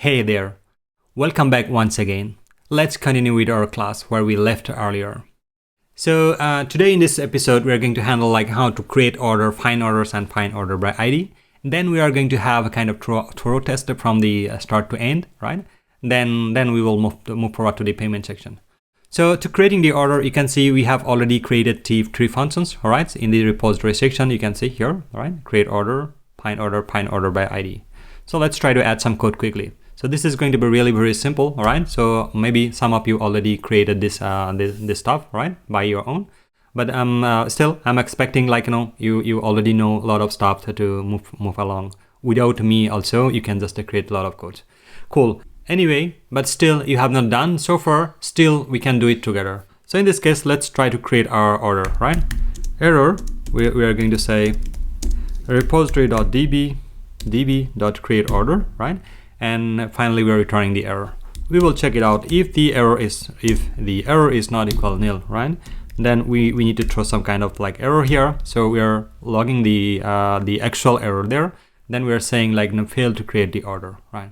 Hey there, welcome back once again. Let's continue with our class where we left earlier. So today in this episode, we are going to handle like how to create order, find orders, and find order by ID. Then we are going to have a kind of thorough test from the start to end, right? Then we will move forward to the payment section. So to creating the order, you can see we have already created three functions, all right? In the repository section, you can see here, all right? Create order, find order by ID. So let's try to add some code quickly. So this is going to be really very simple, all right? So maybe some of you already created this this stuff, right, by your own. But still, I'm expecting like you already know a lot of stuff to move along. Without me, also you can just create a lot of codes. Cool. Anyway, but still you have not done so far. Still, we can do it together. So in this case, let's try to create our order, right? Error. We are going to say repository.db.create order, right? And finally we are returning the error. We will check it out. If the error is not equal nil, right, then we need to throw some kind of like error here. So we are logging the actual error there. Then we are saying like failed to create the order, right?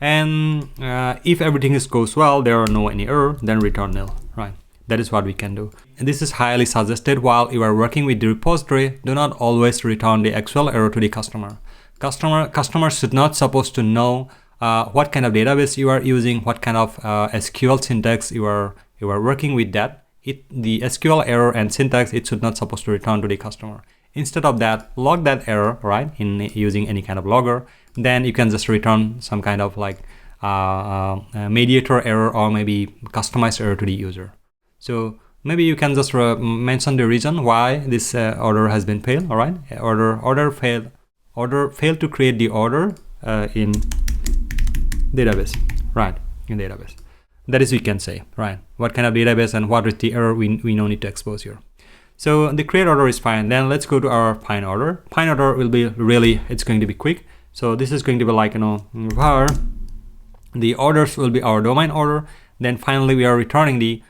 And if everything goes well, there are no any error, then return nil, right? That is what we can do. And this is highly suggested while you are working with the repository. Do not always return the actual error to the customer. Customers should not supposed to know what kind of database you are using, what kind of SQL syntax you are working with. That the SQL error and syntax, it should not supposed to return to the customer. Instead of that, log that error, right, in using any kind of logger. Then you can just return some kind of like mediator error or maybe customized error to the user. So maybe you can just mention the reason why this order has been failed. All right, order failed to create the order in database, right? In database. That is we can say, right? What kind of database and what is the error we no need to expose here. So the create order is fine. Then let's go to our find order. Find order will be really, it's going to be quick. So this is going to be like where the orders will be our domain order. Then finally we are returning the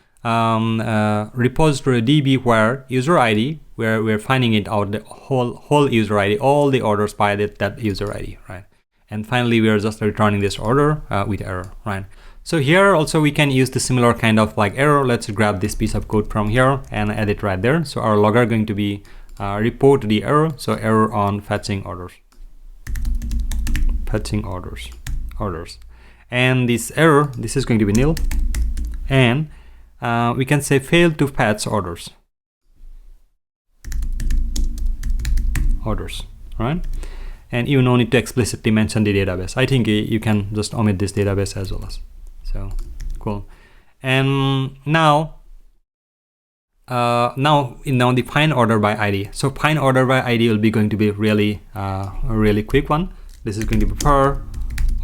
repository DB where user ID, where we're finding it out the whole user ID, all the orders by that user ID, right? And finally we are just returning this order with error, right? So here also we can use the similar kind of like error. Let's grab this piece of code from here and add it right there. So our logger going to be report the error. So error on fetching orders, and this error, this is going to be nil, and we can say fail to fetch orders, right? And you no need to explicitly mention the database. I think you can just omit this database as well as. So cool. And now the find order by ID. So find order by ID will be going to be really a really quick one. This is going to be per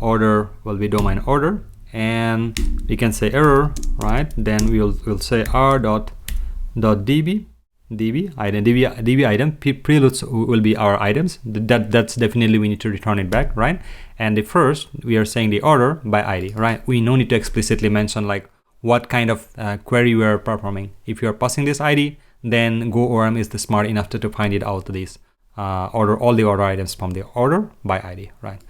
order will be domain order, and we can say error, right? Then we'll say r.db item preludes will be our items. That's definitely we need to return it back, right? And the first we are saying the order by ID, right? We no need to explicitly mention like what kind of query we are performing. If you are passing this ID, then GoORM is the smart enough to find it out this order all the order items from the order by ID, right?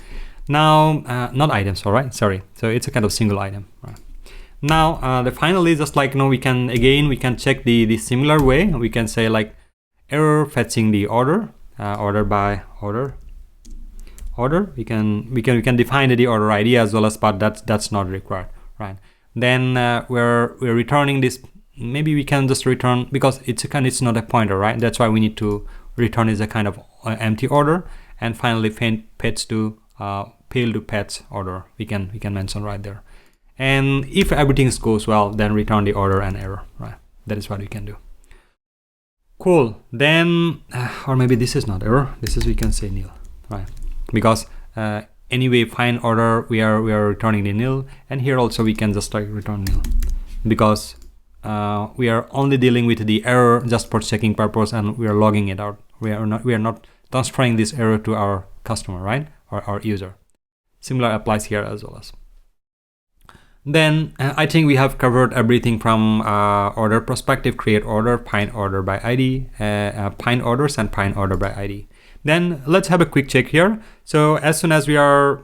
Now not items, all right, sorry. So it's a kind of single item, right? Now the finally just like we can check the similar way. We can say like error fetching the order, order by order. We can define the order ID as well as, but that's not required, right? Then we're returning this. Maybe we can just return because it's not a pointer, right? That's why we need to return is a kind of empty order. And finally fetch to fail to fetch order. We can mention right there. And if everything goes well, then return the order and error, right? That is what we can do. Cool. Then, or maybe this is not error. This is, we can say nil, right? Because anyway, find order, we are returning the nil. And here also we can just like return nil because we are only dealing with the error just for checking purpose, and we are logging it out. We are not transferring this error to our customer, right? Or our user. Similar applies here as well as. Then I think we have covered everything from order perspective, create order, find order by ID, find orders, and find order by ID. Then let's have a quick check here. So as soon as we are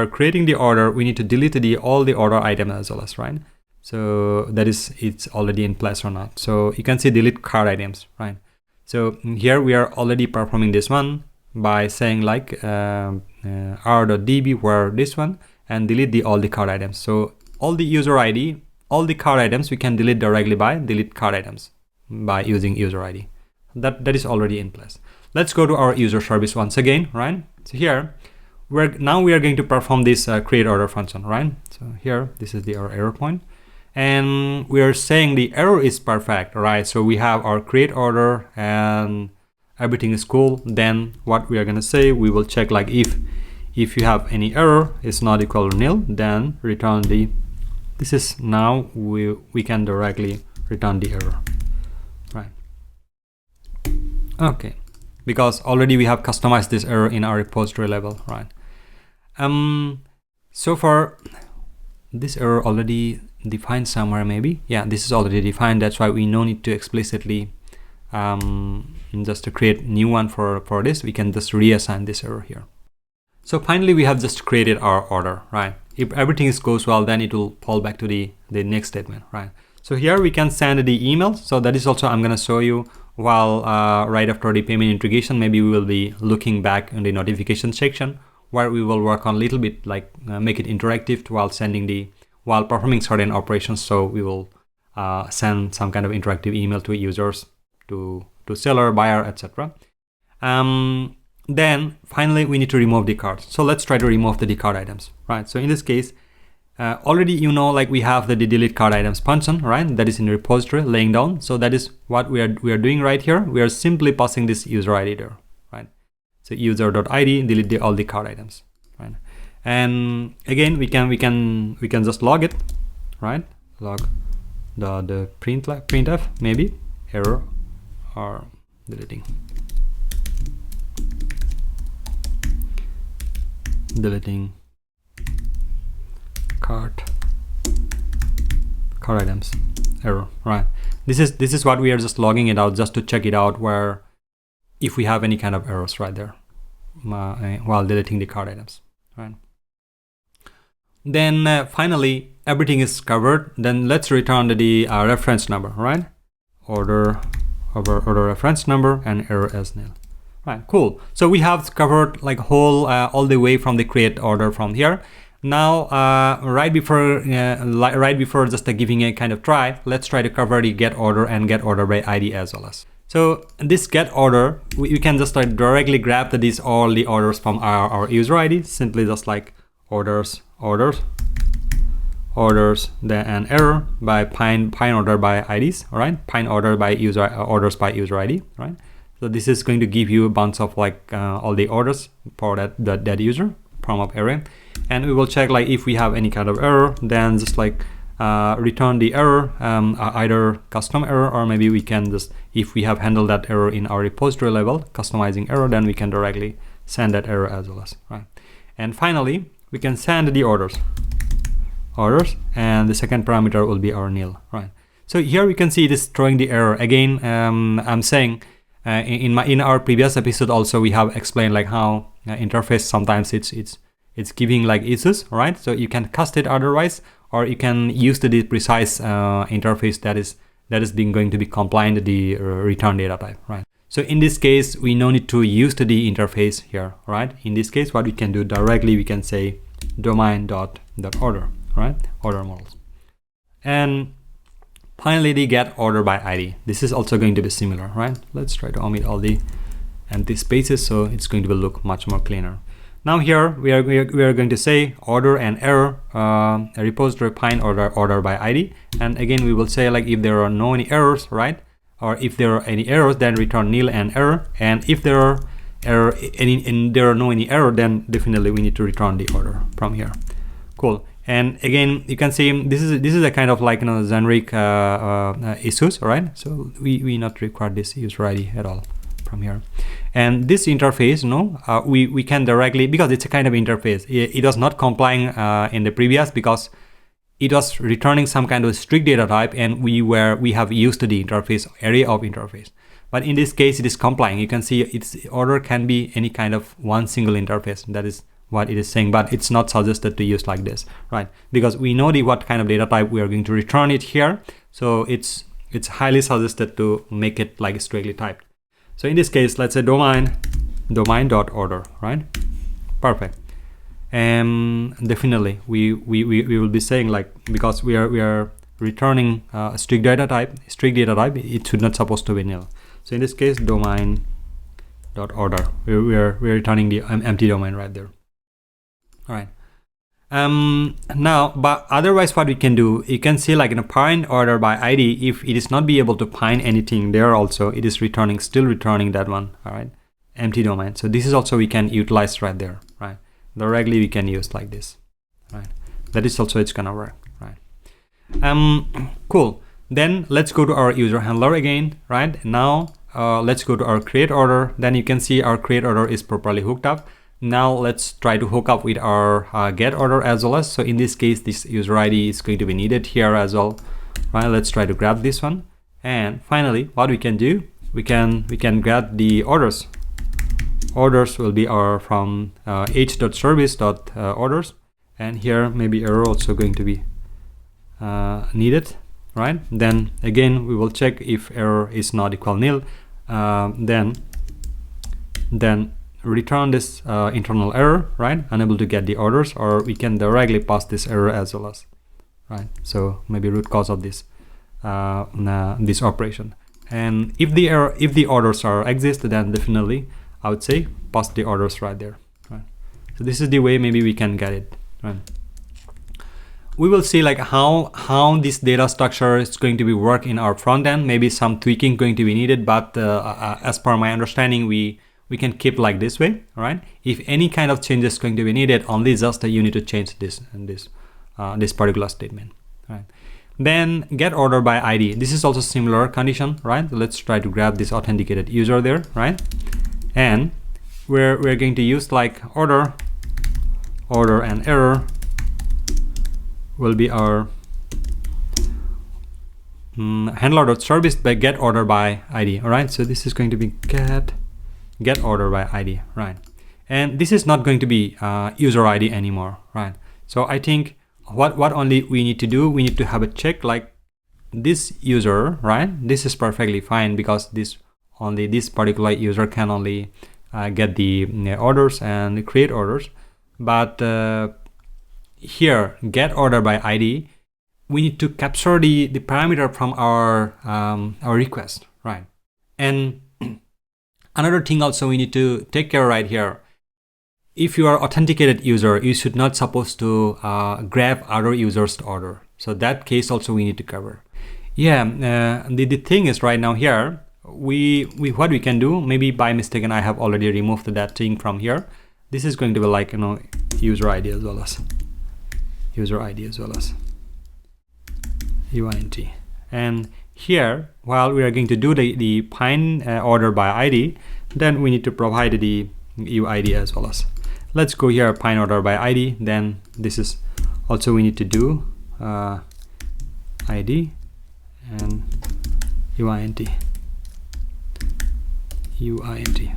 creating the order, we need to delete all the order item as well as, right? So that is, it's already in place or not. So you can see delete cart items, right? So here we are already performing this one by saying like r.db where this one, and delete all the cart items. So all the user ID, all the cart items we can delete directly by delete cart items by using user ID. That is already in place. Let's go to our user service once again, right? So here we are going to perform this create order function, right? So here this is our error point, and we are saying the error is perfect, right? So we have our create order and everything is cool. Then what we are going to say, we will check like if you have any error is not equal to nil, then return the, this is now we can directly return the error, right? Okay, because already we have customized this error in our repository level, right? So far this error already defined somewhere, maybe. Yeah, this is already defined. That's why we no need to explicitly just to create new one for this. We can just reassign this error here. So finally we have just created our order, right? If everything goes well, then it will fall back to the next statement, right? So here we can send the email. So that is also I'm going to show you while right after the payment integration. Maybe we will be looking back in the notification section where we will work on a little bit like make it interactive while performing certain operations. So we will send some kind of interactive email to users, to seller, buyer, etc. Then finally we need to remove the cart. So let's try to remove the cart items, right? So in this case, already like we have the delete cart items function, right? That is in the repository laying down. So that is what we are doing right here. We are simply passing this user ID there, right? So user.id delete all the cart items, right? And again we can just log it, right? Log the printf maybe error or deleting cart items error, right? This is what we are just logging it out just to check it out where if we have any kind of errors right there while deleting the cart items, right? Then finally everything is covered. Then let's return the reference number, right? Order reference number and error as nil. Right, cool. So we have covered like whole all the way from the create order from here. Now right before just giving a kind of try, let's try to cover the get order and get order by ID as well as. So this get order, we can just like directly grab all the orders from our user ID. Simply just like orders, then an error by pine order by IDs, all right? Pine order by user orders by user ID, right? So this is going to give you a bunch of like all the orders for that user from up array, and we will check like if we have any kind of error, then just like return the error, either custom error, or maybe we can just, if we have handled that error in our repository level, customizing error, then we can directly send that error as well as, right? And finally we can send the orders, and the second parameter will be our nil, right? So here we can see it is throwing the error again. I'm saying in our previous episode also we have explained like how interface sometimes it's giving like issues, right? So you can cast it otherwise, or you can use the precise interface that is going to be compliant to the return data type, right? So in this case we no need to use the interface here, right? In this case what we can do directly, we can say domain.order, right? Order models. And finally the get order by ID. This is also going to be similar, right? Let's try to omit all the empty spaces so it's going to look much more cleaner. Now here we are going to say order and error, a repository pine order by ID, and again we will say like if there are no any errors, right? Or if there are any errors, then return nil and error, and if there are no any error, then definitely we need to return the order from here. Cool. And again you can see this is a kind of like generic issues, right? So we not require this user ID at all from here. And this interface, we can directly, because it's a kind of interface, it was not complying in the previous because it was returning some kind of strict data type, and we have used the interface array of interface. But in this case, it is complying. You can see its order can be any kind of one single interface. That is what it is saying, but it's not suggested to use like this, right? Because we know what kind of data type we are going to return it here. So it's highly suggested to make it like strictly typed. So in this case, let's say domain.order, right? Perfect. Definitely we will be saying like, because we are returning a strict data type, it should not supposed to be nil. So in this case, domain.order, we're returning the empty domain right there. All right. Now, but otherwise what we can do, you can see like in a find order by ID, if it is not be able to find anything there also, it is still returning that one. All right, empty domain. So this is also we can utilize right there, right? Directly we can use like this, right? That is also, it's gonna work, right? Cool. Then let's go to our user handler again, right? Now let's go to our create order. Then you can see our create order is properly hooked up. Now let's try to hook up with our get order as well as. So in this case, this user ID is going to be needed here as well, right? Let's try to grab this one. And finally, what we can do, we can grab the orders. Orders will be our from h.service.orders, and here maybe error also going to be needed, right? Then again we will check if error is not equal nil, then return this internal error, right? Unable to get the orders, or we can directly pass this error as well as, right? So maybe root cause of this this operation. And if the orders are exist, then definitely I would say pass the orders right there, right? So this is the way maybe we can get it, right? We will see like how this data structure is going to be work in our front end. Maybe some tweaking going to be needed, but as per my understanding, we can keep like this way, right? If any kind of changes going to be needed, only just you need to change this and this particular statement, right? Then get order by ID. This is also similar condition, right? Let's try to grab this authenticated user there, right? And we're going to use like order and error will be our handler.service by get order by ID. All right, so this is going to be get order by ID, right? And this is not going to be user ID anymore, right? So I think what only we need to do, we need to have a check like this user, right? This is perfectly fine because this particular user can only get the orders and create orders. But here, get order by ID, we need to capture the parameter from our request, right? And another thing also we need to take care right here. If you are authenticated user, you should not supposed to grab other users' order. So that case also we need to cover. Yeah, the thing is right now here, what we can do, maybe by mistake, and I have already removed that thing from here. This is going to be like, you know, user ID as well as UINT. And here, while we are going to do the find order by ID, then we need to provide the UID as well as. Let's go here, find order by ID. Then this is also we need to do ID and UINT,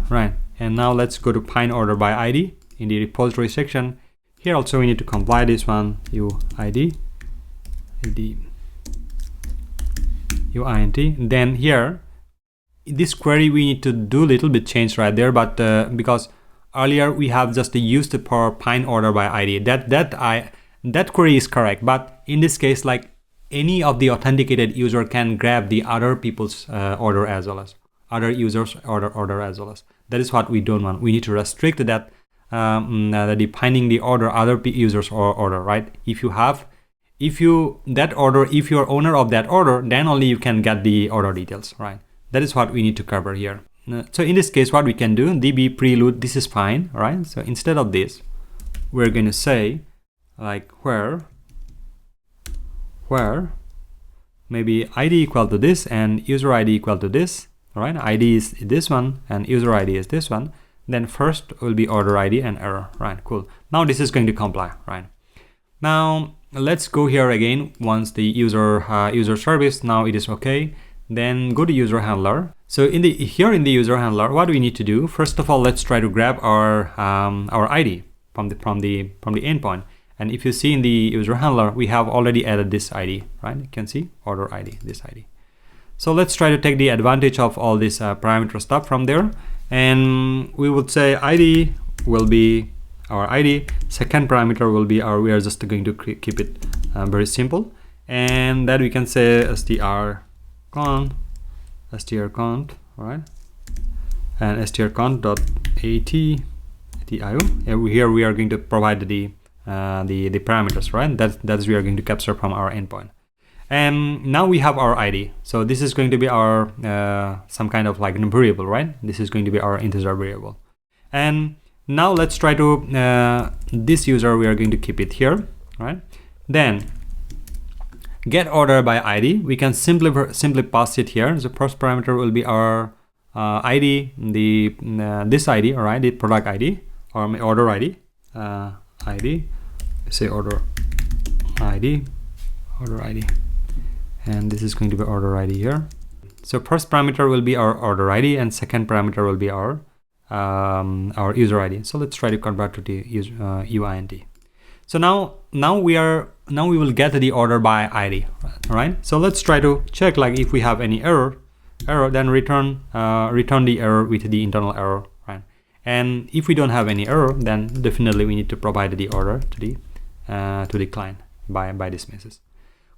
right? And now let's go to find order by ID in the repository section. Here also we need to comply this one, UID, UINT. Then here, this query we need to do a little bit change right there, but because earlier we have just used it for find order by ID. That query is correct, but in this case, like any of the authenticated user can grab the other people's order as well as other users order as well as. That is what we don't want. We need to restrict that defining the order other users or order, right? If you are owner of that order, then only you can get the order details, right? That is what we need to cover here. So in this case, what we can do, db preload, this is fine, right? So instead of this, we're going to say like where maybe ID equal to this and user ID equal to this, right? ID is this one and user ID is this one. Then first will be order ID and error, right? Cool. Now this is going to comply, right? Now let's go here again. Once the user service, now it is okay. Then go to user handler. So here in the user handler, what we need to do, first of all, let's try to grab our ID from the endpoint. And if you see in the user handler, we have already added this ID, right? You can see order ID, this ID. So let's try to take the advantage of all this parameter stuff from there. And we would say ID will be our ID. Second parameter will be our, we are just going to keep it very simple. And then we can say strcount, all right? And strcount.atio. Here we are going to provide the parameters, right? That's we are going to capture from our endpoint. And now we have our ID. So this is going to be our some kind of like variable, right? This is going to be our integer variable. And now let's try to this user, we are going to keep it here, right? Then get order by ID, we can simply pass it here. The first parameter will be our ID, this ID, all right, the product ID or order ID, say order ID, and this is going to be order ID here. So first parameter will be our order ID, and second parameter will be our user ID. So let's try to convert to the UINT. So now we will get the order by ID, right? So let's try to check like if we have any error, then return the error with the internal error, right? And if we don't have any error, then definitely we need to provide the order to the client by this message.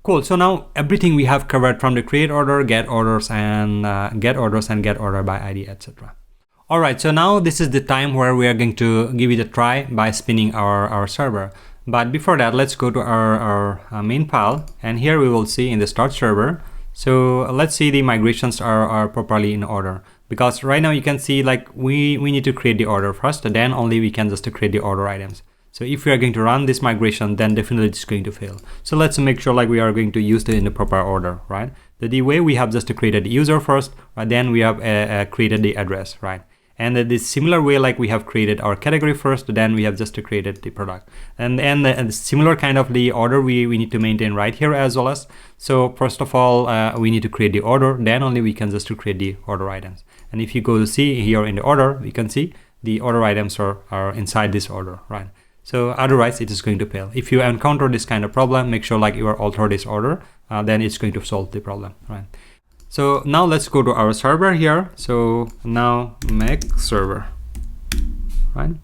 Cool. So now everything we have covered from the create order, get orders, and get order by ID, etc. All right. So now this is the time where we are going to give it a try by spinning our server. But before that, let's go to our main file, and here we will see in the start server. So let's see the migrations are properly in order, because right now you can see like we need to create the order first, and then only we can just create the order items. So if we are going to run this migration, then definitely it's going to fail. So let's make sure like we are going to use it in the proper order, right? The way we have just created the user first, right? Then we have created the address, right? And the similar way, like we have created our category first, then we have just created the product. And the similar kind of the order we need to maintain right here as well as. So first of all, we need to create the order, then only we can just create the order items. And if you go to see here in the order, you can see the order items are inside this order, right? So otherwise it is going to fail. If you encounter this kind of problem, make sure like you alter this order, then it's going to solve the problem, right? So now let's go to our server here. So now make server, right?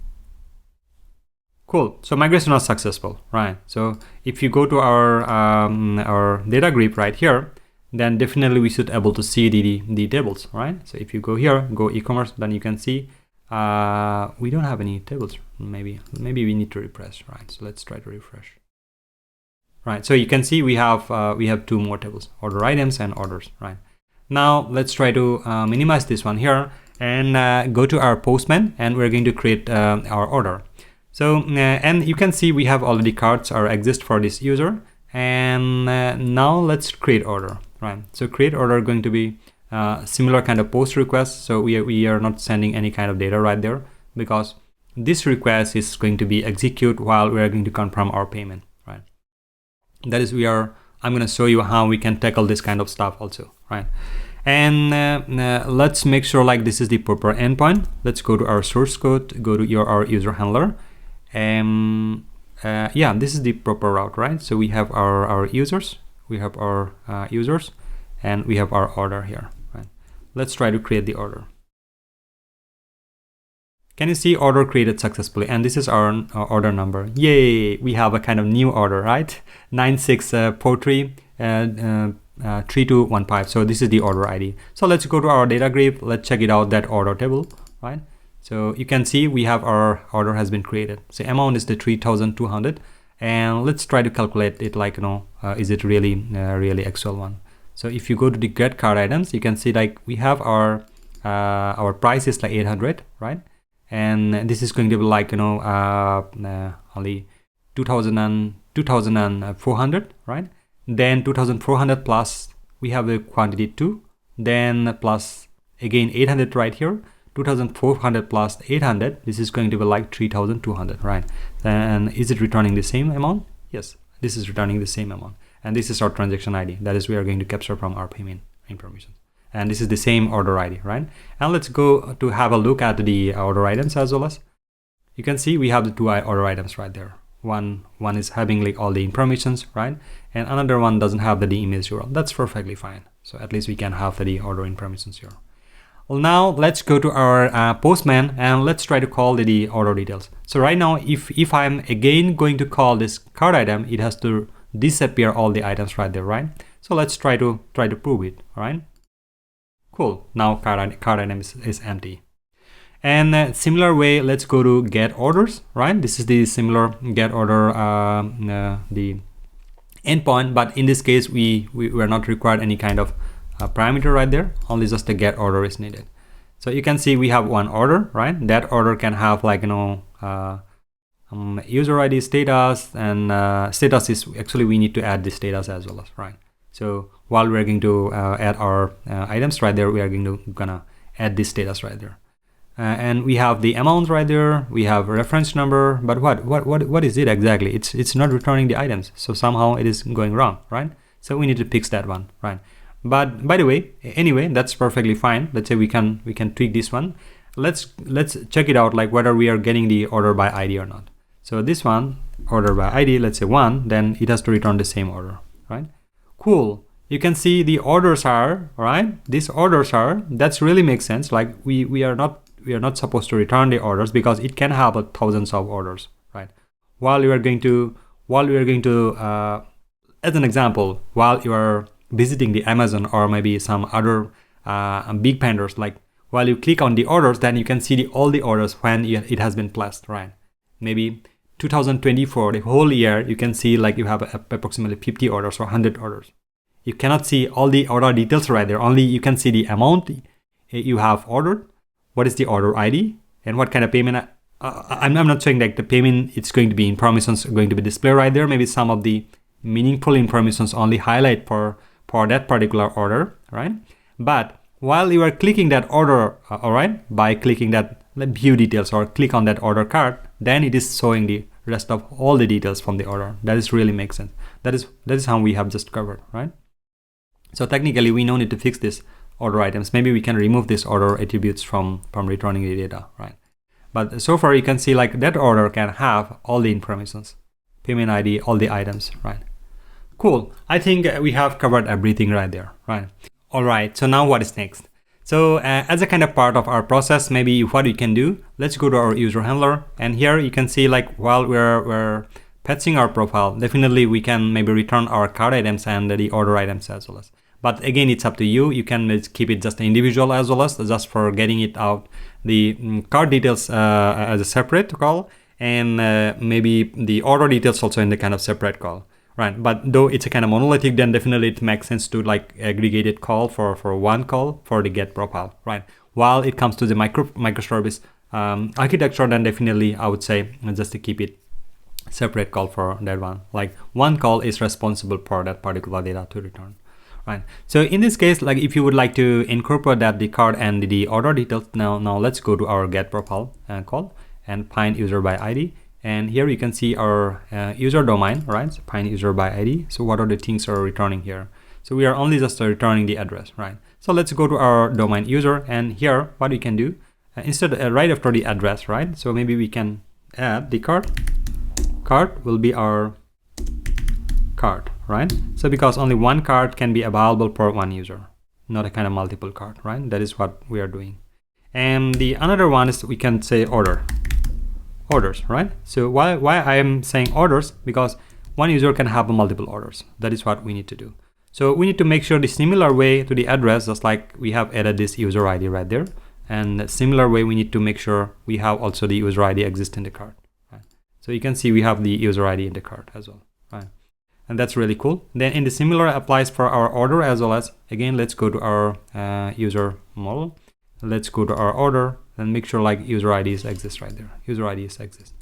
Cool. So migration was successful, right? So if you go to our data grid right here, then definitely we should able to see the tables, right? So if you go here, go eCommerce, then you can see we don't have any tables. Maybe we need to refresh, right? So let's try to refresh. Right. So you can see we have two more tables: order items and orders, right? Now let's try to minimize this one here and go to our postman, and we're going to create our order. So and you can see we have already cards or exist for this user, and now let's create order, right? So create order going to be similar kind of post request. So we are not sending any kind of data right there, because this request is going to be execute while we are going to confirm our payment, right? That is I'm going to show you how we can tackle this kind of stuff also, right? And let's make sure like this is the proper endpoint. Let's go to our source code, go to our user handler, and yeah, this is the proper route, right? So we have our users, and we have our order here, right? Let's try to create the order. Can you see order created successfully? And this is our order number. Yay! We have a kind of new order, right? 9643 3215. So this is the order ID. So let's go to our data grid. Let's check it out, that order table, right? So you can see we have our order has been created. So amount is the 3,200, and let's try to calculate it like, is it really actual one? So if you go to the get card items, you can see like we have our price is like 800, right? And this is going to be like only 2,400, right? Then 2,400 plus we have a quantity 2, then plus again 800 right here, 2,400 plus 800, this is going to be like 3,200, right? And is it returning the same amount? Yes, this is returning the same amount, and this is our transaction ID, that is we are going to capture from our payment information. and this is the same order ID, right? And let's go to have a look at the order items as well. As you can see, we have the two order items right there. One is having like all the informations, right? And another one doesn't have the image URL. That's perfectly fine. So at least we can have the order informations here. Well, now let's go to our Postman and let's try to call the order details. So right now, if I'm again going to call this cart item, it has to disappear all the items right there, right? So let's try to prove it, all right? Cool. Now cart item is empty. And similar way, let's go to get orders, right? This is the similar get order, the endpoint, but in this case, we are not required any kind of parameter right there. Only just the get order is needed. So you can see we have one order, right? That order can have like, user ID, status, and status is actually we need to add the status as well, right? So while we're going to add our items right there, we are gonna add this status right there. And we have the amount right there. We have reference number, but what is it exactly? It's not returning the items. So somehow it is going wrong, right? So we need to fix that one, right? But by the way, anyway, that's perfectly fine. Let's say we can tweak this one. Let's check it out, like whether we are getting the order by ID or not. So this one, order by ID, let's say 1, then it has to return the same order, right? Cool. You can see the orders are, right? These orders are, that's really makes sense. Like we are not supposed to return the orders because it can have thousands of orders, right? While we are going to, as an example, while you are visiting the Amazon or maybe some other big vendors, like while you click on the orders, then you can see all the orders when it has been placed, right? Maybe 2024, the whole year, you can see like you have approximately 50 orders or 100 orders. You cannot see all the order details right there. Only you can see the amount you have ordered, what is the order ID, and what kind of payment. I'm not saying that the payment, it's going to be informations going to be displayed right there. Maybe some of the meaningful informations only highlight for that particular order, right? But while you are clicking that order, all right, by clicking that view details or click on that order card, then it is showing the rest of all the details from the order. That is really makes sense. That is how we have just covered, right? So technically, we no need to fix this order items. Maybe we can remove this order attributes from returning the data, right? But so far you can see like that order can have all the informations, payment ID, all the items, right? Cool. I think we have covered everything right there, right? All right. So now what is next? So as a kind of part of our process, maybe what we can do, let's go to our user handler, and here you can see like while we're fetching our profile, definitely we can maybe return our cart items and the order items as well as. But again, it's up to you. You can keep it just individual as well as just for getting it out the cart details as a separate call, and maybe the order details also in the kind of separate call, right? But though it's a kind of monolithic, then definitely it makes sense to like aggregated call for one call for the get profile, right? While it comes to the microservice architecture, then definitely I would say just to keep it separate call for that one. Like one call is responsible for that particular data to return. Right. So in this case, like if you would like to incorporate that the card and the order details, now let's go to our get profile call and find user by ID. And here you can see our user domain, right? So find user by ID. So what are the things are returning here? So we are only just returning the address, right? So let's go to our domain user, and here what we can do instead right after the address, right? So maybe we can add the card. Card will be our card, right? So because only one card can be available for one user, not a kind of multiple card, right? That is what we are doing. And the another one is we can say orders, right? So why I am saying orders, because one user can have multiple orders. That is what we need to do. So we need to make sure the similar way to the address, just like we have added this user ID right there. And similar way, we need to make sure we have also the user ID exist in the card, right? So you can see we have the user ID in the card as well, right? And that's really cool. Then in the similar applies for our order as well as, again, let's go to our user model. Let's go to our order and make sure like user IDs exist right there. User IDs exist.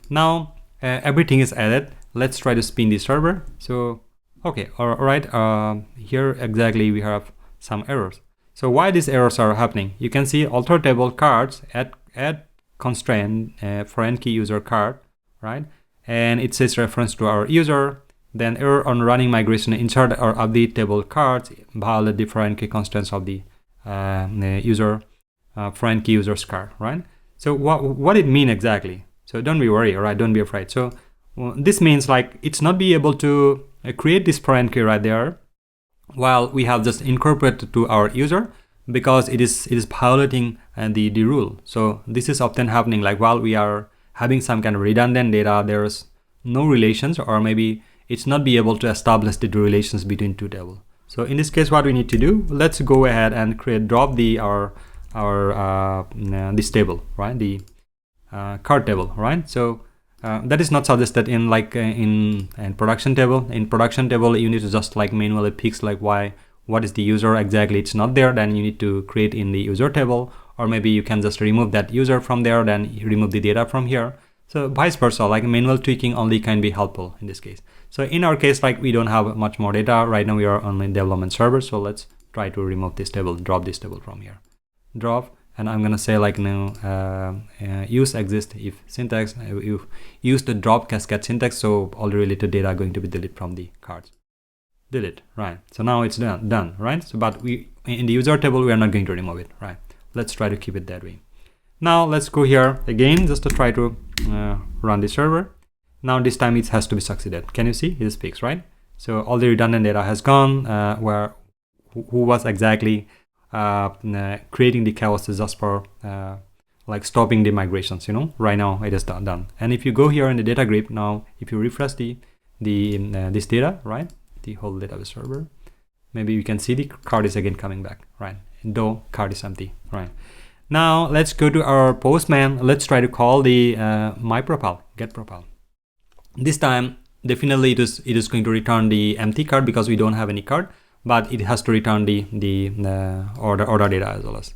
Now everything is added. Let's try to spin the server. So, okay, all right. Here exactly we have some errors. So why these errors are happening? You can see alter table cards, add constraint foreign key user card, right? And it says reference to our user. Then error on running migration, insert or update table cards, violate the foreign key constraints of the user foreign key users card, right? So what it mean exactly? So don't be worried, right? Don't be afraid. So this means like it's not be able to create this foreign key right there while we have just incorporated to our user, because it is violating the rule. So this is often happening like while we are having some kind of redundant data, there's no relations, or maybe it's not be able to establish the relations between two tables. So in this case, what we need to do, let's go ahead and drop this table, right? The card table, right? So that is not suggested in in production table. In production table, you need to just like manually fix like what is the user exactly. It's not there, then you need to create in the user table, or maybe you can just remove that user from there, then you remove the data from here. So vice versa, like manual tweaking only can be helpful in this case. So in our case, like we don't have much more data right now, we are on the development server. So let's try to remove this table, drop this table from here, drop. And I'm gonna say like use exist if syntax, you use the drop cascade syntax, so all the related data are going to be deleted from the cards. Delete, right? So now it's done, right? So but we in the user table we are not going to remove it, right? Let's try to keep it that way. Now let's go here again just to try to run the server. Now this time it has to be succeeded. Can you see it speaks, right? So all the redundant data has gone. Who was exactly creating the chaos is just for like stopping the migrations, you know. Right now it is done. And if you go here in the data grid, now if you refresh this data, right, the whole database server, maybe you can see the card is again coming back, right? Though card is empty, right? Now let's go to our postman. Let's try to call the my profile, get profile. This time definitely it is going to return the empty card because we don't have any card, but it has to return the order data as well as.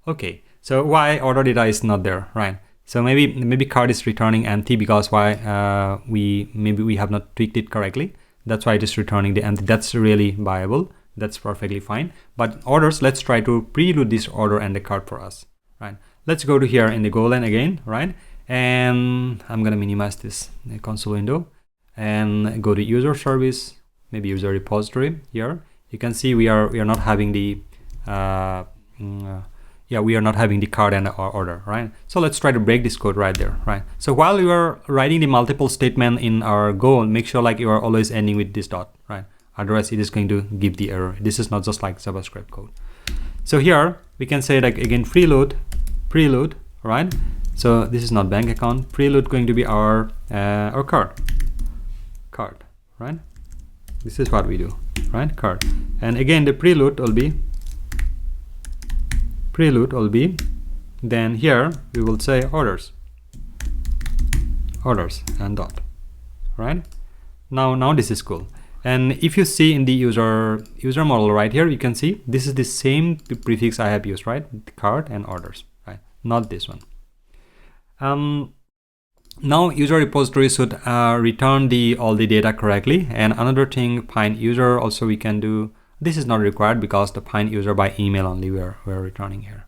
Okay, so why order data is not there, right? So maybe card is returning empty because we have not tweaked it correctly. That's why it is returning the empty. That's really viable. That's perfectly fine. But orders, let's try to preload this order and the card for us, right? Let's go to here in the goal line again, right? And I'm gonna minimize this console window and go to user service, maybe user repository. Here you can see we are not having the we are not having the card and the order, right? So let's try to break this code right there, right? So while you are writing the multiple statement in our goal, make sure like you are always ending with this dot, right? Otherwise it is going to give the error. This is not just like JavaScript code. So here we can say like again preload, right? So this is not bank account. Preload going to be our card, right? This is what we do, right? Card. And again the preload will be then here we will say orders and dot, right? Now this is cool. And if you see in the user model right here, you can see this is the same prefix I have used, right? Card and orders, right? Not this one. Now user repository should return all the data correctly. And another thing, find user also we can do. This is not required because the find user by email only we're returning here,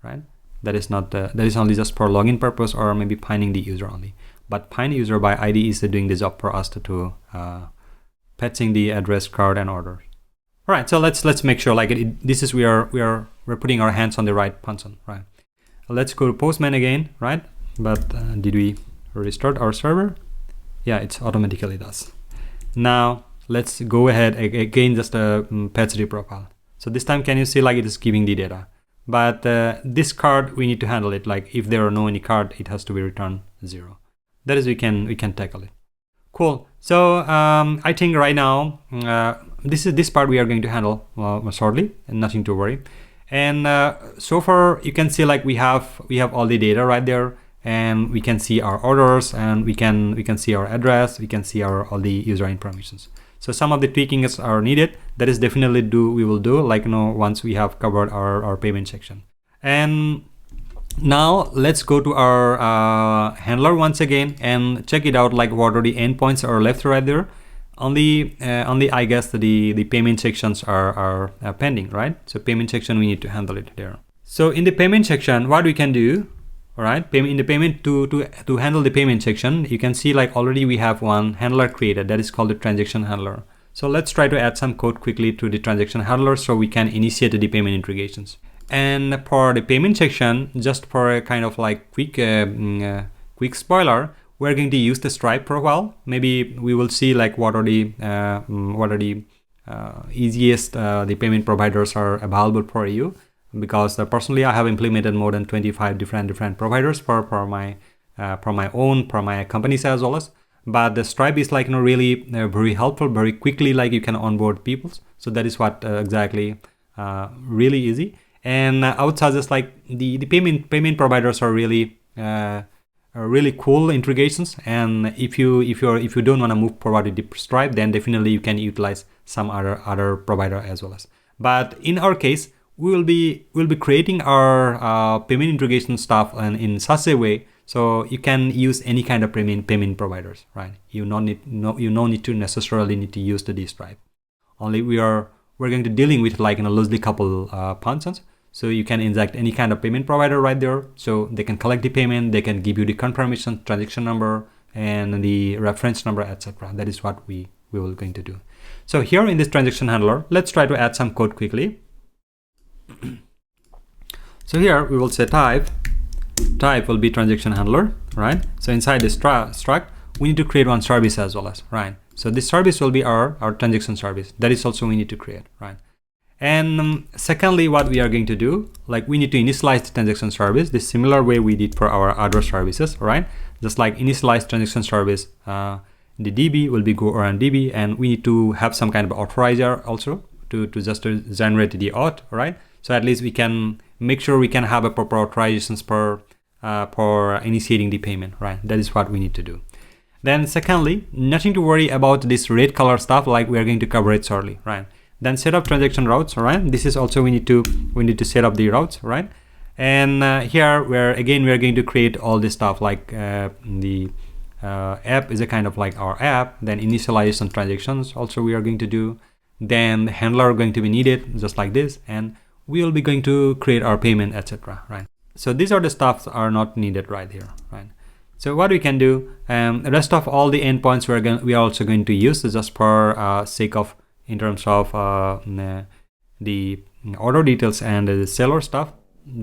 right? That is not that is only just for login purpose or maybe finding the user only. But find user by ID is doing the job for us to fetching the address, card, and order. All right, so let's make sure like this is we're putting our hands on the right function, right? Let's go to postman again, right? But did we restart our server? Yeah, it's automatically does. Now let's go ahead again, just fetch the profile. So this time, can you see like it is giving the data? But this card we need to handle it. Like if there are no any card, it has to be returned 0. That is we can tackle it. Cool. So I think right now this part we are going to handle shortly, and nothing to worry. And so far you can see like we have all the data right there, and we can see our orders, and we can see our address, we can see all the user informations. So some of the tweakings are needed. That is definitely we will do like once we have covered our payment section. And now let's go to our handler once again and check it out, like what are the endpoints are left right there. Only I guess the payment sections are pending, right? So payment section we need to handle it there. So in the payment section, what we can do, all right, in the payment to handle the payment section, you can see like already we have one handler created that is called the transaction handler. So let's try to add some code quickly to the transaction handler so we can initiate the payment integrations. And for the payment section, just for a kind of like quick spoiler, we're going to use the Stripe profile. Maybe we will see like what are the easiest the payment providers are available for you, because personally I have implemented more than 25 different providers for my companies as well as. But the Stripe is like really very helpful, very quickly, like you can onboard people. So that is what exactly really easy. And I would suggest like the payment providers are really cool integrations. And if you don't want to move forward with the Stripe, then definitely you can utilize some other provider as well as. But in our case, we'll be creating our payment integration stuff and in such a way so you can use any kind of payment providers, right? You no need to necessarily need to use the Stripe. Only we're going to dealing with like loosely couple functions. So you can inject any kind of payment provider right there. So they can collect the payment, they can give you the confirmation, transaction number, and the reference number, etc. That is what we will going to do. So here in this transaction handler, let's try to add some code quickly. So here we will say type will be transaction handler, right? So inside this struct, we need to create one service as well as, right? So this service will be our transaction service. That is also we need to create, right? And secondly, what we are going to do, like we need to initialize the transaction service the similar way we did for our other services, right? Just like initialize transaction service, the DB will be go around DB, and we need to have some kind of authorizer also to just generate the auth, right? So at least we can make sure we can have a proper authorizations for initiating the payment, right? That is what we need to do. Then secondly, nothing to worry about this red color stuff, like we are going to cover it shortly, right? Then set up transaction routes, right? This is also we need to set up the routes, right? And here we are going to create all this stuff, like the app is a kind of like our app. Then initialize some transactions also we are going to do. Then the handler going to be needed just like this, and we will be going to create our payment, etc. Right? So these are the stuffs are not needed right here, right? So what we can do, the rest of all the endpoints we are also going to use just for sake of in terms of the order details and the seller stuff,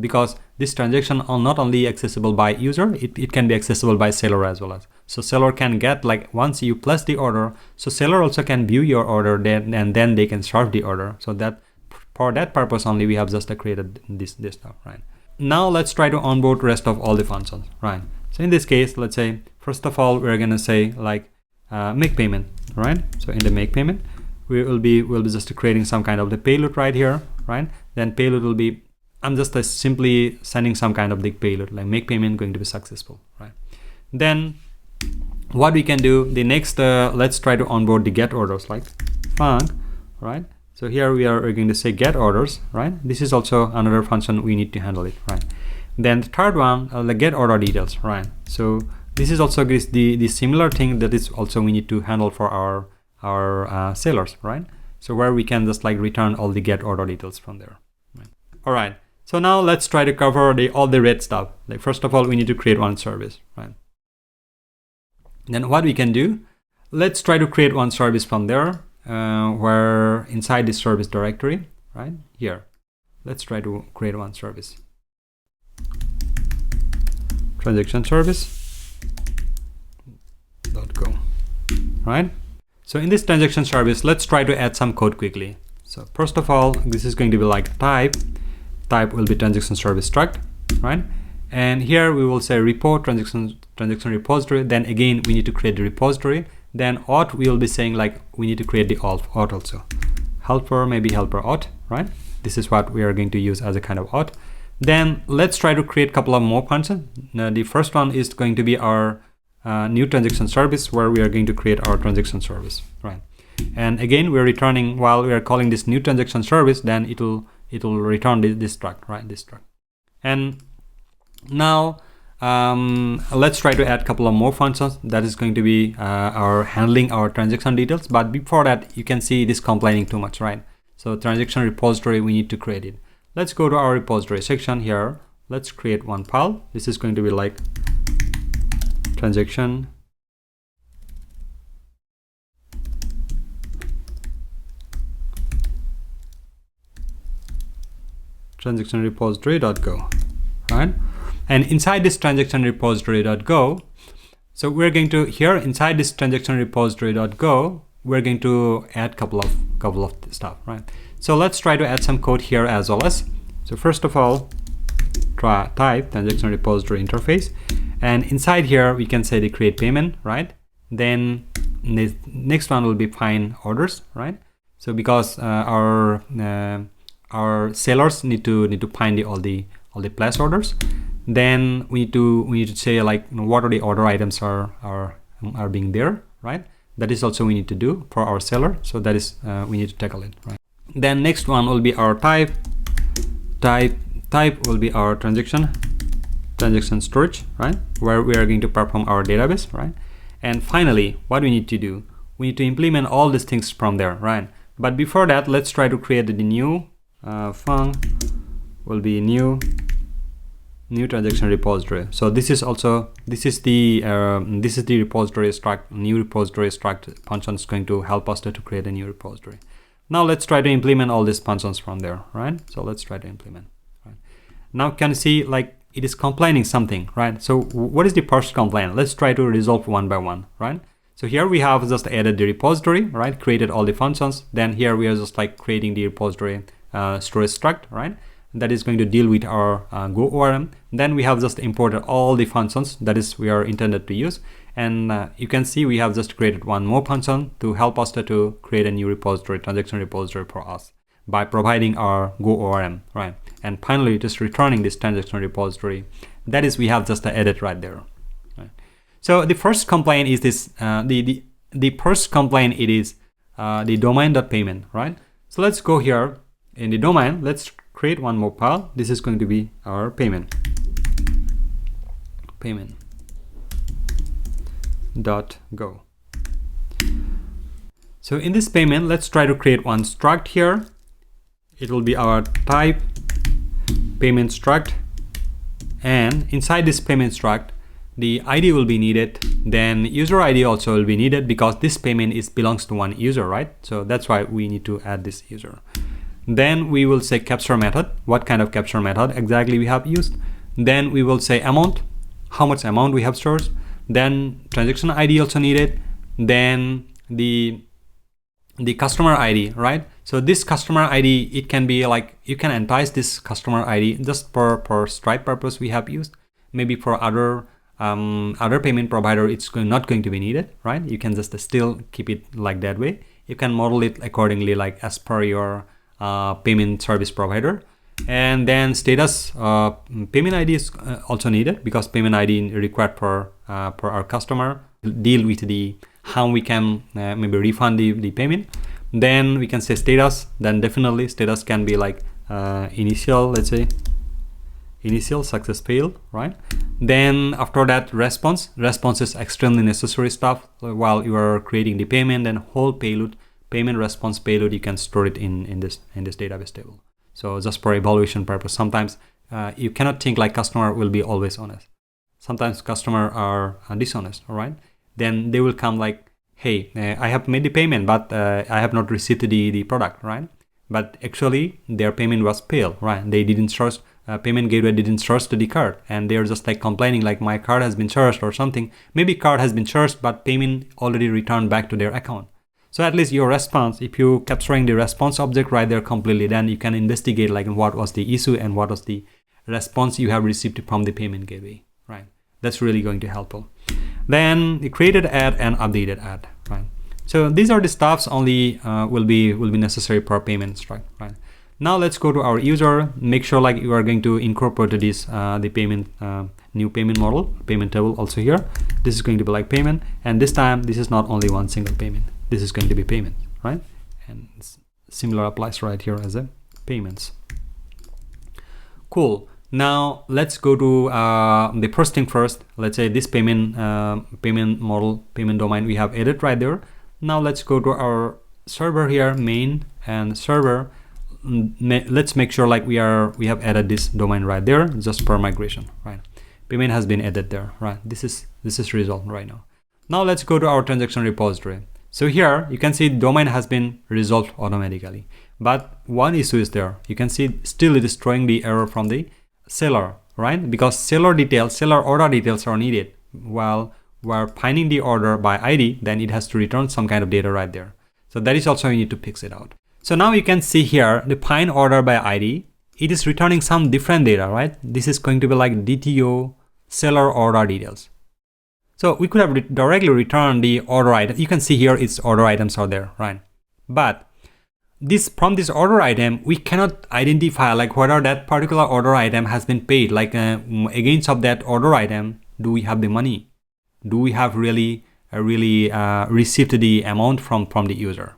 because this transaction are not only accessible by user, it can be accessible by seller as well as. So seller can get, like once you place the order, so seller also can view your order and then they can serve the order. So that for that purpose only we have just created this stuff, right? Now let's try to onboard rest of all the functions, right? So in this case, let's say first of all we're gonna say like make payment, right? So in the make payment, we'll be just creating some kind of the payload right here, right? Then payload will be, I'm just simply sending some kind of the payload like make payment going to be successful, right? Then what we can do, the next let's try to onboard the get orders like func, right? So here we're going to say get orders, right? This is also another function we need to handle it, right? Then the third one, the get order details, right? So this is also the similar thing that is also we need to handle for our sellers, right? So where we can just like return all the get order details from there, right? All right, so now let's try to cover all the red stuff. Like first of all we need to create one service, right? Then what we can do, let's try to create one service from there, where inside this service directory, right here, let's try to create one service, transaction service .go, right? So in this transaction service, let's try to add some code quickly. So first of all, this is going to be like type will be transaction service struct, right? And here we will say repo transaction repository. Then again we need to create the repository. Then auth we will be saying like we need to create the auth also, helper, maybe helper auth, right? This is what we are going to use as a kind of auth. Then let's try to create a couple of more functions. The first one is going to be our new transaction service, where we are going to create our transaction service, right? And again we're returning, while we are calling this new transaction service, then it will return this struct, right? This struct. And now let's try to add a couple of more functions that is going to be our handling our transaction details. But before that, you can see this complaining too much, right? So transaction repository, we need to create it. Let's go to our repository section here. Let's create one file. This is going to be like transaction transaction repository.go, right? And inside this transaction repository.go, so we're going to here inside this transaction repository.go, we're going to add couple of stuff, right? So let's try to add some code here as well as. So first of all, type transaction repository interface, and inside here we can say the create payment, right? Then the next one will be find orders, right? So because our sellers need to find all the place orders, then we need to say like what are the order items are being there, right? That is also we need to do for our seller. So that is we need to tackle it, right? Then next one will be our type will be our transaction storage, right? Where we are going to perform our database, right? And finally, what we need to do, we need to implement all these things from there, right? But before that, let's try to create the new func will be new transaction repository. So this is the repository struct, new repository struct function is going to help us to create a new repository. Now let's try to implement all these functions from there, right? So let's try to implement, right? Now can you see like it is complaining something, right? So what is the first complaint? Let's try to resolve one by one, right? So here we have just added the repository, right? Created all the functions. Then here we are just like creating the repository storage struct, right? That is going to deal with our Go ORM. Then we have just imported all the functions that is we are intended to use. And you can see we have just created one more function to help us to create a new repository, transaction repository for us by providing our Go ORM, right? And finally, just returning this transaction repository. That is, we have just the edit right there. Right? So the first complaint is this. The first complaint it is the domain.payment, right? So let's go here in the domain. Let's create one more file. This is going to be our payment. Go. So in this payment, let's try to create one struct here. It will be our type payment struct, and inside this payment struct, the ID will be needed. Then user ID also will be needed because this payment belongs to one user, right? So that's why we need to add this user. Then we will say capture method. What kind of capture method exactly we have used? Then we will say amount, how much amount we have stored. Then transaction ID also needed. Then the customer ID, right? So this customer ID, it can be like you can entice this customer ID just for Stripe purpose we have used. Maybe for other payment provider, it's not going to be needed, right? You can just still keep it like that way. You can model it accordingly, like as per your payment service provider. And then status payment ID is also needed because payment ID required for our customer to deal with how we can maybe refund the payment. Then we can say status. Then definitely status can be like initial, let's say initial success failed, right? Then after that response is extremely necessary stuff. While you are creating the payment, then whole payment response payload, you can store it in this database table. So just for evaluation purpose, sometimes you cannot think like customer will be always honest. Sometimes customer are dishonest, all right? Then they will come like, hey, I have made the payment, but I have not received the product, right? But actually their payment was failed, right? They didn't source, payment gateway didn't source to the card, and they're just like complaining like my card has been charged or something. Maybe card has been charged, but payment already returned back to their account. So at least your response, if you capturing the response object right there completely, then you can investigate like what was the issue and what was the response you have received from the payment gateway, right? That's really going to helpful. Then the created ad and updated ad, right? So these are the stuffs only will be necessary per payment struct, right? Now let's go to our user. Make sure like you are going to incorporate this the payment new payment model, payment table also here. This is going to be like payment, and this time this is not only one single payment. This is going to be payment, right? And similar applies right here as a payments. Cool. Now let's go to the first thing first. Let's say this payment model, payment domain we have added right there. Now let's go to our server here, main and server. Let's make sure like we have added this domain right there just per migration, right? Payment has been added there, right? This is resolved right now. Now let's go to our transaction repository. So here you can see domain has been resolved automatically. But one issue is there. You can see still it is throwing the error from the seller, right? Because seller order details are needed. While we're finding the order by ID, then it has to return some kind of data right there. So that is also you need to fix it out. So now you can see here the find order by ID. It is returning some different data, right? This is going to be like DTO seller order details. So we could have directly returned the order item. You can see here its order items are there, right? But from this order item, we cannot identify like whether that particular order item has been paid. Like against of that order item, do we have the money? Do we have really received the amount from the user?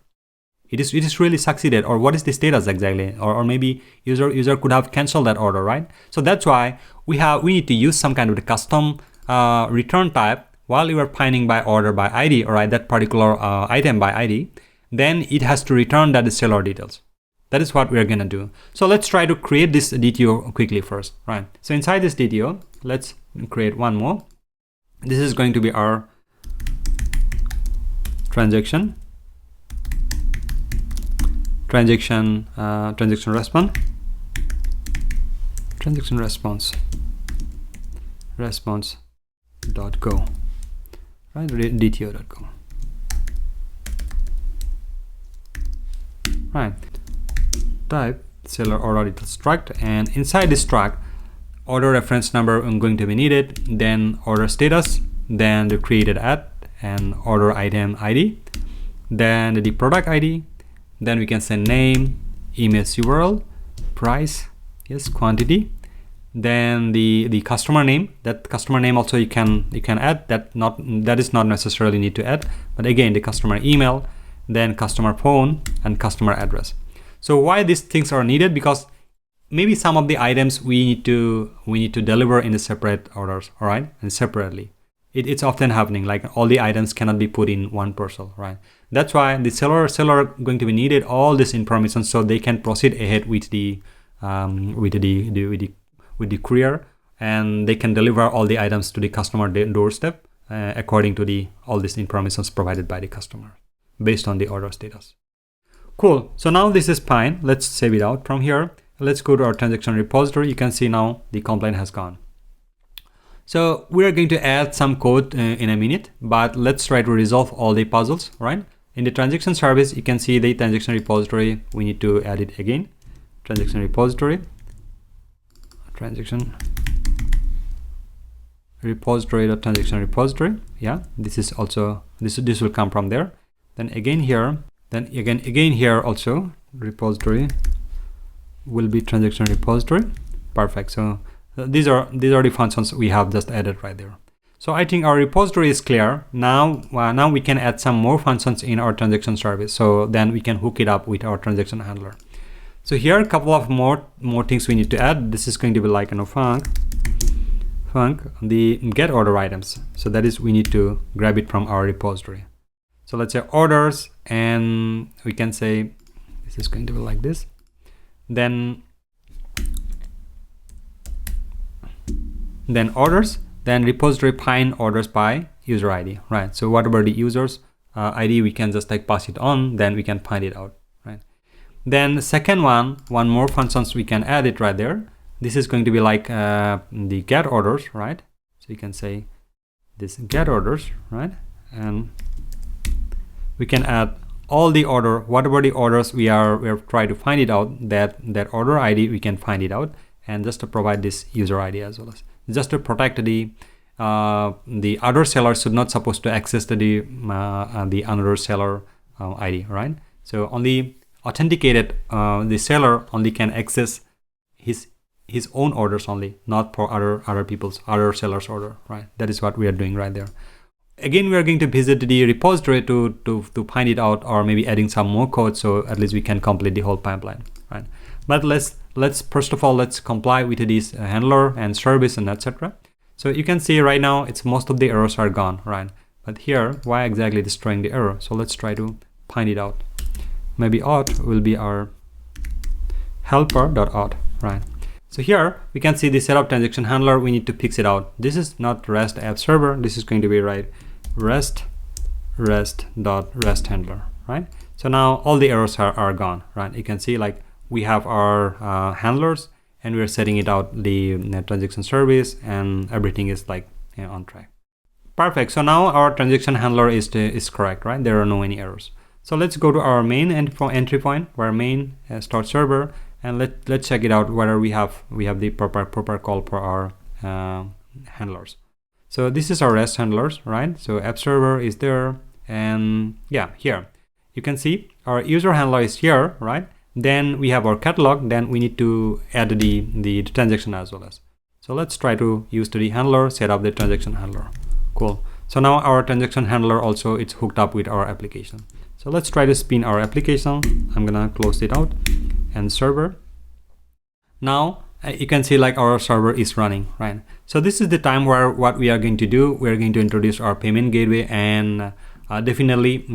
It is really succeeded, or what is the status exactly? Or maybe user could have canceled that order, right? So that's why we need to use some kind of the custom return type while you are finding by order by ID, or right, that particular item by ID. Then it has to return that seller details. That is what we are gonna do. So let's try to create this DTO quickly first, right? So inside this DTO, let's create one more. This is going to be our transaction response.go, right? DTO.go. Right, type seller order details struct, and inside this struct, order reference number is going to be needed, then order status, then the created at and order item ID, then the product ID, then we can send name, image URL, price, yes, quantity, then the customer name. That customer name also you can add. That is not necessarily need to add, but again the customer email, then customer phone and customer address. So why these things are needed? Because maybe some of the items we need to deliver in the separate orders, all right, and separately. It's often happening, like all the items cannot be put in one parcel, right? That's why the seller going to be needed all this information so they can proceed ahead with the courier, and they can deliver all the items to the customer doorstep according to all this information provided by the customer based on the order status. Cool. So now this is fine. Let's save it out. From here, let's go to our transaction repository. You can see now the complaint has gone. So we are going to add some code in a minute, but let's try to resolve all the puzzles, right? In the transaction service, you can see the transaction repository. We need to add it again. Transaction repository. Transaction repository. Yeah, this is also this will come from there. Then again here also repository will be transaction repository. Perfect. So these are the functions we have just added right there. So I think our repository is clear. Now we can add some more functions in our transaction service. So then we can hook it up with our transaction handler. So here are a couple of more things we need to add. This is going to be like func the get order items. So that is we need to grab it from our repository. So let's say orders, and we can say this is going to be like this. Then orders, then repository find orders by user ID, right? So whatever the user's ID, we can just like pass it on, then we can find it out, right? Then the second one more functions we can add it right there. This is going to be like the get orders, right? So you can say this get orders, right? And we can add all the order, whatever the orders we are trying to find it out, that order ID we can find it out, and just to provide this user ID as well, as just to protect the other seller should not supposed to access the another seller ID, right? So only authenticated the seller only can access his own orders only, not for other sellers order, right? That is what we are doing right there. Again, we are going to visit the repository to find it out, or maybe adding some more code so at least we can complete the whole pipeline, right? But let's first of all, let's comply with this handler and service and etc. So you can see right now it's most of the errors are gone, right? But here, why exactly destroying the error? So let's try to find it out. Maybe auth will be our helper.auth, right? So here we can see the setup transaction handler. We need to fix it out. This is not REST app server. This is going to be right REST rest handler, right? So now all the errors are gone, right? You can see like we have our handlers, and we're setting it out the transaction service, and everything is like on track. Perfect. So now our transaction handler is correct, right? There are no any errors. So let's go to our main entry point, where main start server, and let's check it out whether we have the proper call for our handlers. So this is our REST handlers, right? So app server is there, and yeah, here you can see our user handler is here, right? Then we have our catalog. Then we need to add the transaction as well as. So let's try to use the handler, set up the transaction handler. Cool. So now our transaction handler also it's hooked up with our application. So let's try to spin our application. I'm gonna close it out and server. Now you can see like our server is running, right? So this is the time where what we are going to do, we're going to introduce our payment gateway, and definitely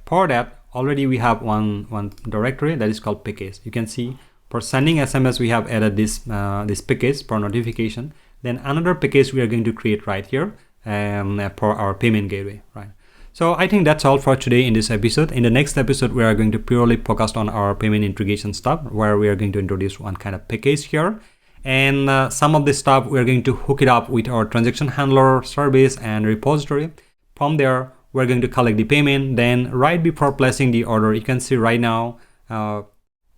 for that already we have one directory that is called package. You can see for sending SMS we have added this package for notification. Then another package we are going to create right here for our payment gateway, right? So I think that's all for today in this episode. In the next episode, we are going to purely focus on our payment integration stuff, where we are going to introduce one kind of package here. And some of this stuff, we're going to hook it up with our transaction handler service and repository. From there, we're going to collect the payment. Then right before placing the order, you can see right now,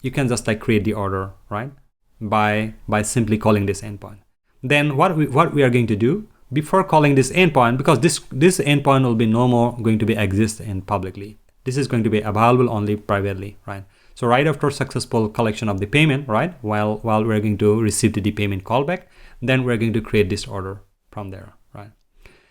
you can just like create the order, right? By simply calling this endpoint. Then what we are going to do, before calling this endpoint, because this endpoint will be no more going to be exist in publicly. This is going to be available only privately, right? So right after successful collection of the payment, right, while we're going to receive the payment callback, then we're going to create this order from there, right?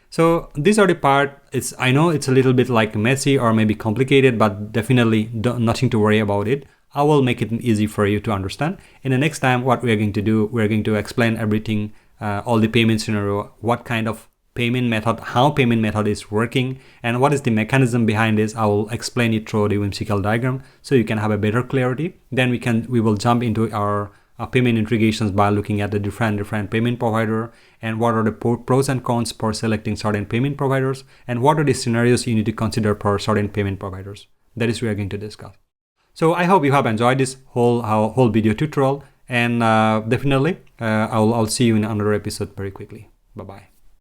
So these are the part. I know it's a little bit like messy or maybe complicated, but definitely nothing to worry about it. I will make it easy for you to understand. In the next time, what we're going to do, we're going to explain everything. All the payment scenario, what kind of payment method, how payment method is working, and what is the mechanism behind this. I will explain it through the whimsical diagram so you can have a better clarity. Then we will jump into our payment integrations by looking at the different payment provider, and what are the pros and cons for selecting certain payment providers, and what are the scenarios you need to consider for certain payment providers. That is we are going to discuss. So I hope you have enjoyed this whole video tutorial. And definitely, I'll see you in another episode very quickly. Bye-bye.